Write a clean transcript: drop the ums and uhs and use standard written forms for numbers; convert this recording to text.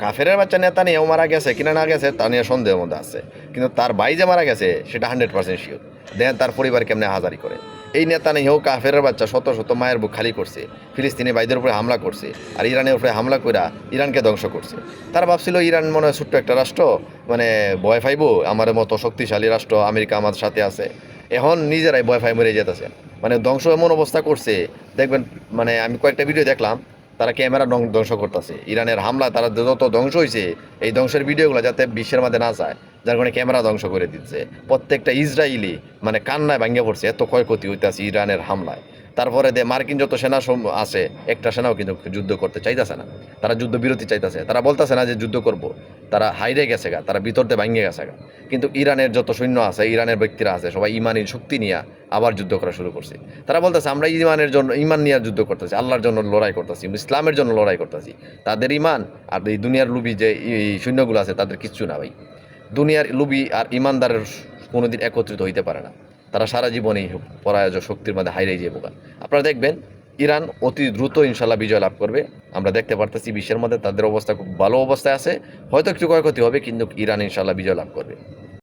কাফেরের বাচ্চা নেতা নিয়েও মারা গেছে কিনা না গেছে তা নিয়ে সন্দেহের মধ্যে আছে, কিন্তু তার ভাই যে মারা গেছে সেটা 100% শিওর। দেখেন তার পরিবার কেমনে হাজারি করে। এই নেতা নিয়েও কাফেরের বাচ্চা শত শত মায়ের বুক খালি করছে, ফিলিস্তিনি ভাইদের উপরে হামলা করছে, আর ইরানের উপরে হামলা কইরা ইরানকে ধ্বংস করছে। তারা ভাবছিল ইরান মনে হয় ছোট্ট একটা রাষ্ট্র, মানে ভয় পাইবো, আমার মতো শক্তিশালী রাষ্ট্র আমেরিকা আমার সাথে আছে। এখন নিজেরাই ভয় পাই মরে যেতেছে, মানে ধ্বংস এমন অবস্থা করছে। দেখবেন, মানে আমি কয়েকটা ভিডিও দেখলাম, তারা ক্যামেরা ধ্বংস করতেছে। ইরানের হামলা তারা যত ধ্বংস হয়েছে, এই ধ্বংসের ভিডিওগুলো যাতে বিশ্বের মধ্যে না যায়, যার কারণে ক্যামেরা ধ্বংস করে দিচ্ছে। প্রত্যেকটা ইসরায়েলি মানে কান্নায় ভাঙ্গে পড়ছে, এত ক্ষয়ক্ষতি হইতেছে ইরানের হামলায়। তারপরে মার্কিন যত সেনা আছে, একটা সেনাও কিন্তু যুদ্ধ করতে চাইতেছে না। তারা যুদ্ধ বিরতি চাইতেছে, তারা বলতেছে না যে যুদ্ধ করব। তারা হাইরে গেছে গা, তারা ভিতরতে ভাঙ্গে গেছে গা। কিন্তু ইরানের যত সৈন্য আছে, ইরানের ব্যক্তিরা আছে, সবাই ইমানি শক্তি নিয়ে আবার যুদ্ধ করা শুরু করছে। তারা বলতেছে আমরা ইমানের জন্য, ইমান নিয়ে যুদ্ধ করতেছি, আল্লাহর জন্য লড়াই করতেছি, ইসলামের জন্য লড়াই করতেছি। তাদের ইমান আর এই দুনিয়ার লুবি যে সৈন্যগুলো আছে তাদের কিচ্ছু না ভাই। দুনিয়ার লুবি আর ইমানদারের কোনোদিন একত্রিত হইতে পারে না। তারা সারা জীবনেই পরাজয় শক্তির মধ্যে হাইরে যাবো। আপনারা দেখবেন ইরান অতি দ্রুত ইনশাল্লাহ বিজয় লাভ করবে। আমরা দেখতে পারতেছি বিশ্বের মধ্যে তাদের অবস্থা খুব ভালো অবস্থায় আছে। হয়তো একটু ক্ষয়ক্ষতি হবে, কিন্তু ইরান ইনশাল্লাহ বিজয় লাভ করবে।